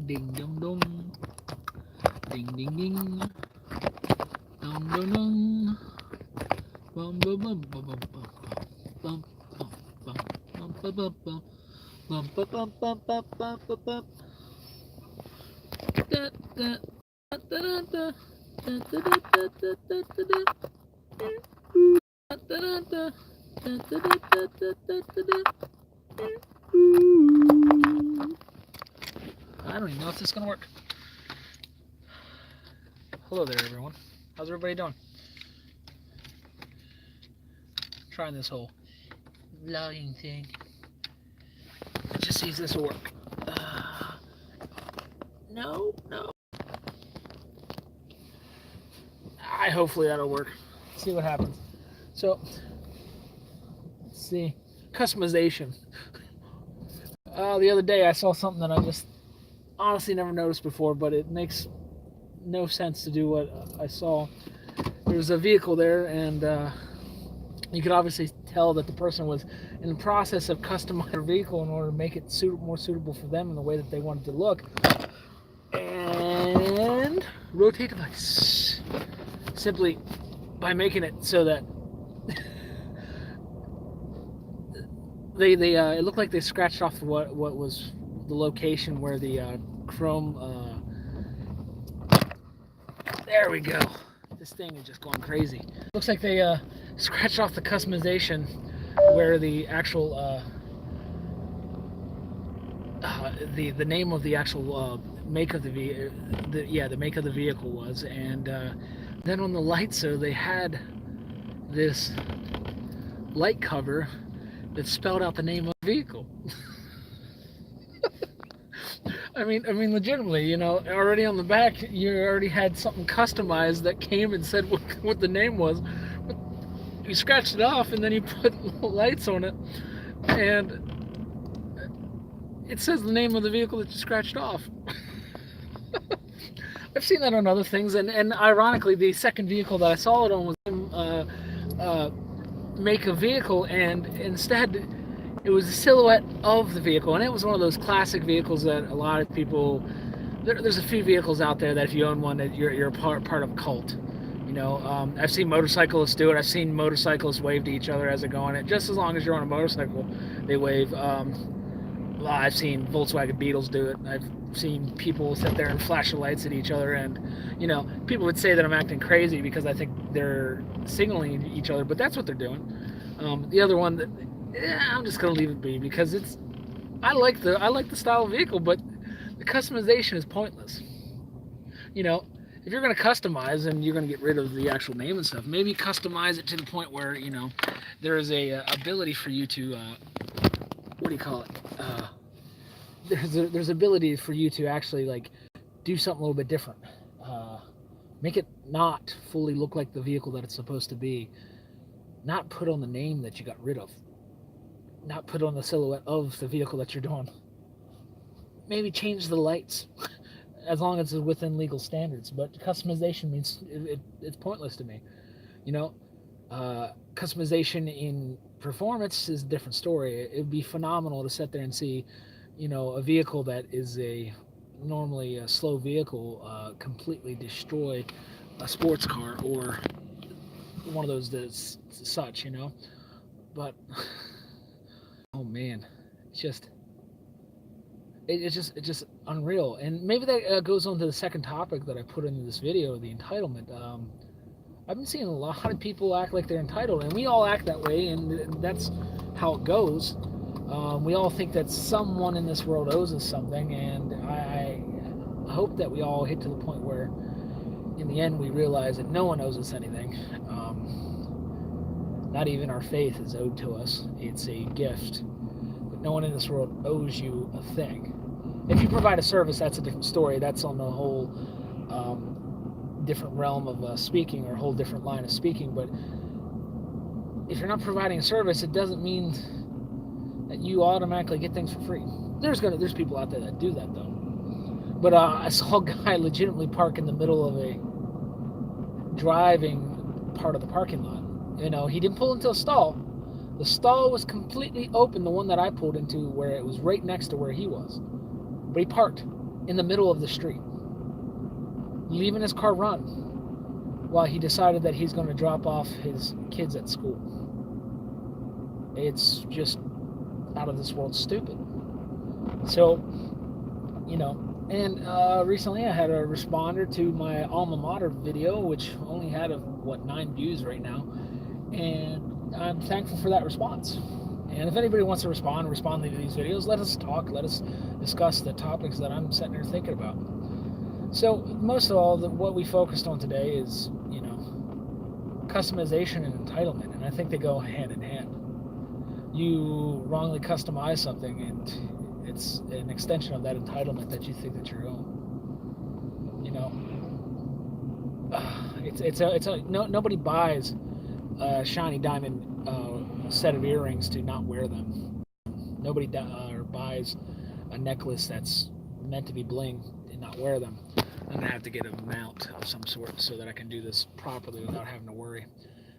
Ding dong dong. Ding ding ding. Dong dong dong. Bum bum bum bum bum bum bum bum bum bum bum bum bum bum bum bum bum bum bum. Da da da da da da da da da da da da da. Da da da da da da da da da da. I don't even know if this is gonna work. Hello there, everyone. How's everybody doing? Trying this whole vlogging thing. Let's just see if this will work. No. Hopefully that'll work. See what happens. So, let's see. Customization. The other day I saw something that I just honestly never noticed before, but it makes no sense to do what I saw. There was a vehicle there, and you could obviously tell that the person was in the process of customizing their vehicle in order to make it more suitable for them in the way that they wanted to look. And rotate device. Simply by making it so that they it looked like they scratched off what was the location where the chrome. There we go. This thing is just going crazy. Looks like they scratched off the customization where the actual the name of the actual make of the make of the vehicle was, and then on the light, so they had this light cover that spelled out the name of the vehicle. I mean, legitimately, you know, already on the back, you already had something customized that came and said what the name was. But you scratched it off, and then you put lights on it, and it says the name of the vehicle that you scratched off. I've seen that on other things, and ironically, the second vehicle that I saw it on was make a vehicle, and instead it was a silhouette of the vehicle, and it was one of those classic vehicles that a lot of people. There's a few vehicles out there that if you own one, that you're a part of a cult. You know, I've seen motorcyclists do it. I've seen motorcyclists wave to each other as they go on it. Just as long as you're on a motorcycle, they wave. I've seen Volkswagen Beetles do it. I've seen people sit there and flash the lights at each other, and you know, people would say that I'm acting crazy because I think they're signaling each other, but that's what they're doing. The other one that I'm just gonna leave it be because I like the style of vehicle, but the customization is pointless. You know, if you're gonna customize and you're gonna get rid of the actual name and stuff, maybe customize it to the point where, you know, there is a ability for you to what do you call it? There's ability for you to actually like do something a little bit different. Make it not fully look like the vehicle that it's supposed to be. Not put on the name that you got rid of. Not put on the silhouette of the vehicle that you're doing. Maybe change the lights, as long as it's within legal standards. But customization means it's pointless to me. You know, customization in performance is a different story. It'd be phenomenal to sit there and see, you know, a vehicle that is normally a slow vehicle completely destroy a sports car or one of those that's such, you know. But oh man, it's just unreal. And maybe that goes on to the second topic that I put into this video, the entitlement. I've been seeing a lot of people act like they're entitled, and we all act that way, and that's how it goes. We all think that someone in this world owes us something, and I hope that we all hit to the point where, in the end, we realize that no one owes us anything. Not even our faith is owed to us. It's a gift. But no one in this world owes you a thing. If you provide a service, that's a different story. That's on the whole different realm of speaking, or a whole different line of speaking. But if you're not providing a service, it doesn't mean that you automatically get things for free. There's people out there that do that though. But I saw a guy legitimately park in the middle of a driving part of the parking lot. You know, he didn't pull into a stall. The stall was completely open, the one that I pulled into, where it was right next to where he was. But he parked. in the middle of the street, leaving his car run while he decided that he's going to drop off his kids at school. It's just out of this world stupid. So, and recently I had a responder to my alma mater video, which only had 9 views right now, and I'm thankful for that response. And if anybody wants to respond to these videos, let us talk, let us discuss the topics that I'm sitting there thinking about. So most of all, what we focused on today is, customization and entitlement, and I think they go hand in hand. You wrongly customize something, and it's an extension of that entitlement that you think that you're own. Nobody buys a shiny diamond set of earrings to not wear them. Nobody buys a necklace that's meant to be bling and not wear them. I'm gonna have to get a mount of some sort so that I can do this properly without having to worry.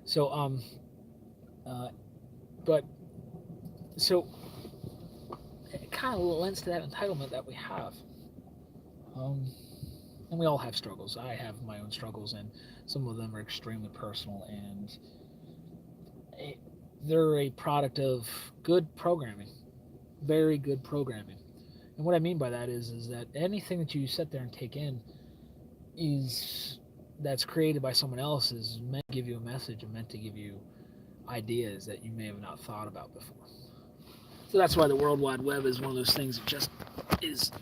So but so it kind of lends to that entitlement that we have. And we all have struggles. I have my own struggles, and some of them are extremely personal, and they're a product of good programming, very good programming. And what I mean by that is that anything that you sit there and take in that's created by someone else is meant to give you a message and meant to give you ideas that you may have not thought about before. So that's why the World Wide Web is one of those things that just is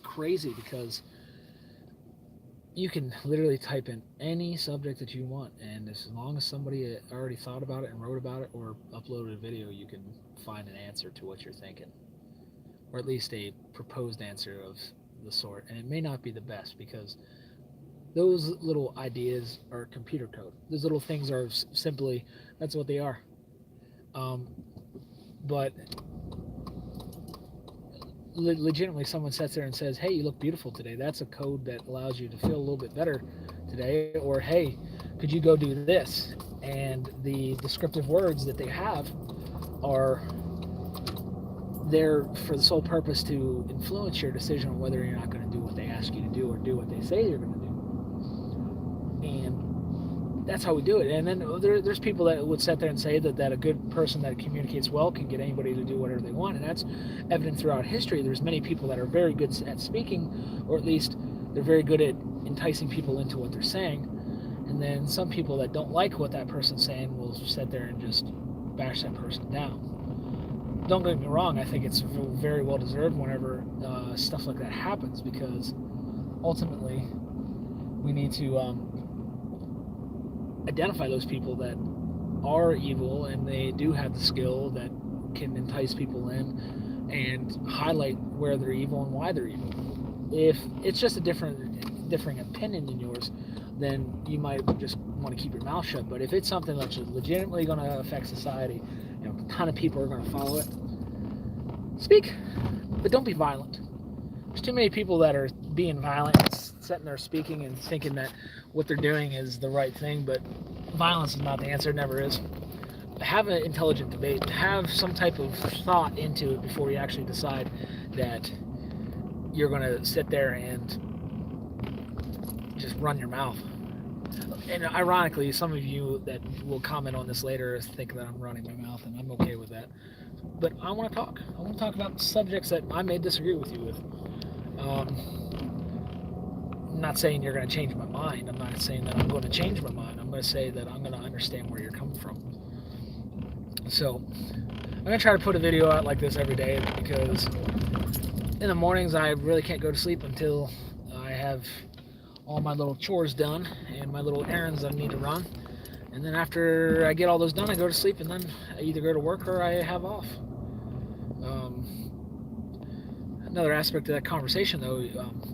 crazy, because you can literally type in any subject that you want, and as long as somebody already thought about it and wrote about it or uploaded a video, you can find an answer to what you're thinking, or at least a proposed answer of the sort. And it may not be the best, because those little ideas are computer code. Those little things are simply, that's what they are. But legitimately, someone sits there and says, hey, you look beautiful today. That's a code that allows you to feel a little bit better today. Or, hey, could you go do this? And the descriptive words that they have are there for the sole purpose to influence your decision on whether you're not going to do what they ask you to do or do what they say you're going to do. And that's how we do it. And then there's people that would sit there and say that a good person that communicates well can get anybody to do whatever they want, and that's evident throughout history. There's many people that are very good at speaking, or at least they're very good at enticing people into what they're saying, and then some people that don't like what that person's saying will sit there and just bash that person down. Don't get me wrong, I think it's very well deserved whenever stuff like that happens, because ultimately we need to identify those people that are evil, and they do have the skill that can entice people in, and highlight where they're evil and why they're evil. If it's just a differing opinion than yours, then you might just want to keep your mouth shut. But if it's something that's legitimately going to affect society, a ton of people are going to follow it, speak, but don't be violent. There's too many people that are being violent, sitting there speaking and thinking that what they're doing is the right thing, but violence is not the answer. It never is. Have an intelligent debate. Have some type of thought into it before you actually decide that you're going to sit there and just run your mouth. And ironically, some of you that will comment on this later think that I'm running my mouth, and I'm okay with that. But I want to talk. I want to talk about subjects that I may disagree with you with. I'm not saying you're going to change my mind. I'm not saying that I'm going to change my mind. I'm going to say that I'm going to understand where you're coming from. So I'm going to try to put a video out like this every day, because in the mornings I really can't go to sleep until I have all my little chores done and my little errands I need to run. And then after I get all those done, I go to sleep, and then I either go to work or I have off. Another aspect of that conversation, though,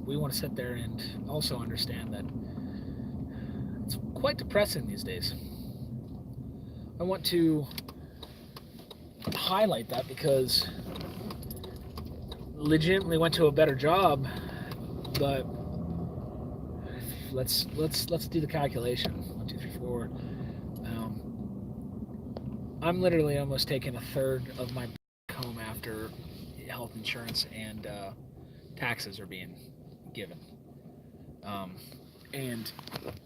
we want to sit there and also understand that it's quite depressing these days. I want to highlight that because legitimately went to a better job, but let's do the calculation. 1, 2, 3, 4. I'm literally almost taking a third of my home after health insurance and taxes are being given. Um, and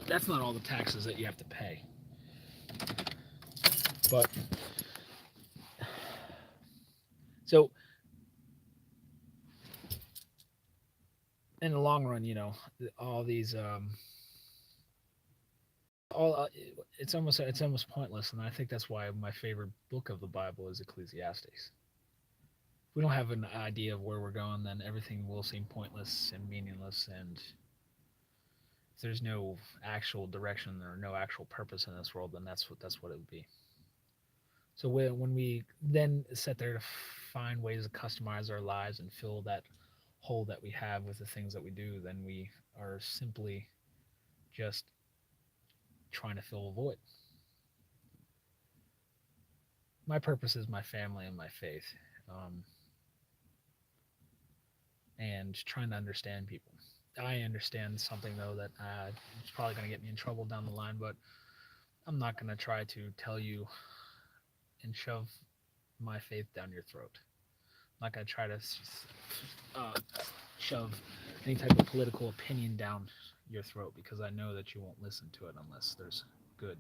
that's not all the taxes that you have to pay. But so in the long run, all these all it's almost pointless, and I think that's why my favorite book of the Bible is Ecclesiastes. If we don't have an idea of where we're going, then everything will seem pointless and meaningless, and if there's no actual direction or no actual purpose in this world, then that's what it would be. So when we then sit there to find ways to customize our lives and fill that hole that we have with the things that we do, then we are simply just trying to fill a void. My purpose is my family and my faith, um, and trying to understand people. I understand something though that it's probably going to get me in trouble down the line, but I'm not going to try to tell you and shove my faith down your throat. I'm not going to try to uh, shove any type of political opinion down your throat because I know that you won't listen to it unless there's good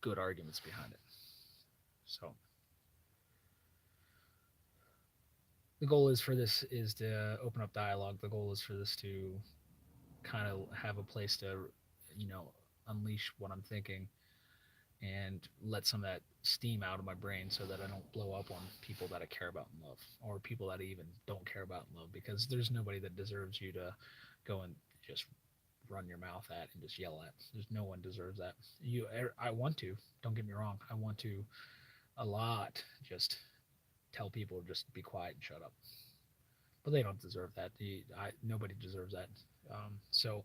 good arguments behind it. So the goal is for this is to open up dialogue. The goal is for this to kind of have a place to, you know, unleash what I'm thinking and let some of that steam out of my brain so that I don't blow up on people that I care about and love or people that I even don't care about and love because there's nobody that deserves you to go and just run your mouth at and just yell at. There's no one deserves that. I want to. Don't get me wrong. I want to a lot. Just tell people just be quiet and shut up. But they don't deserve that. Nobody deserves that. So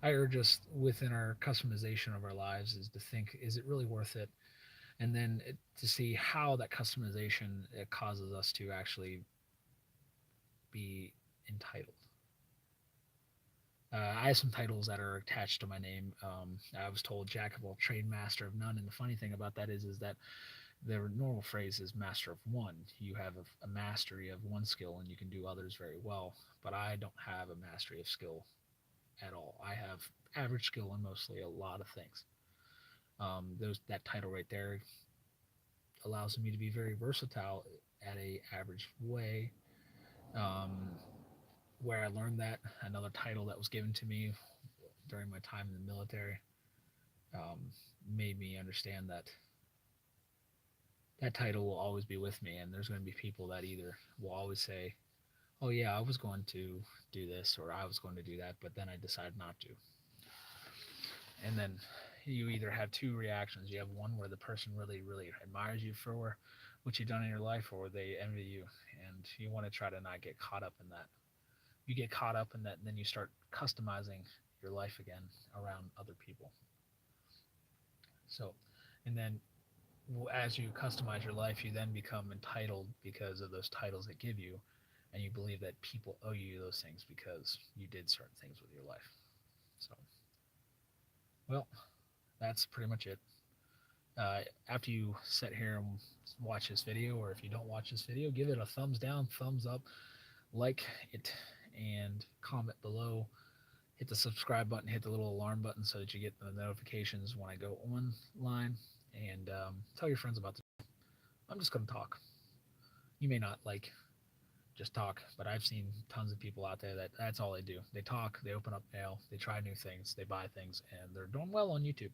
I urge us within our customization of our lives is to think: is it really worth it? And then to see how that customization it causes us to actually be entitled. I have some titles that are attached to my name. I was told Jack of all trade, master of none. And the funny thing about that is that the normal phrase is master of one. You have a mastery of one skill and you can do others very well. But I don't have a mastery of skill at all. I have average skill in mostly a lot of things. That title right there allows me to be very versatile at a average way. Um, where I learned that another title that was given to me during my time in the military um, made me understand that that title will always be with me, and there's going to be people that either will always say, "Oh yeah, I was going to do this," or "I was going to do that," but then I decided not to. And then you either have two reactions. You have one where the person really, really admires you for what you've done in your life, or they envy you, and you want to try to not get caught up in that. You get caught up in that, and then you start customizing your life again around other people. So, and then as you customize your life, you then become entitled because of those titles that give you, and you believe that people owe you those things because you did certain things with your life. So, well, that's pretty much it. After you sit here and watch this video, or if you don't watch this video, give it a thumbs down, thumbs up, like it, and comment below. Hit the subscribe button, hit the little alarm button so that you get the notifications when I go online, and tell your friends about this. I'm just going to talk. You may not like just talk, but I've seen tons of people out there that that's all they do. They talk, they open up mail, they try new things, they buy things, and they're doing well on YouTube.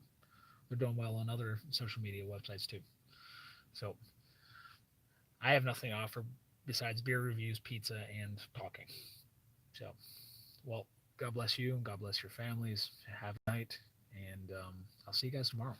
They're doing well on other social media websites too. So I have nothing to offer besides beer reviews, pizza, and talking. So, well, God bless you and God bless your families. Have a night, and I'll see you guys tomorrow.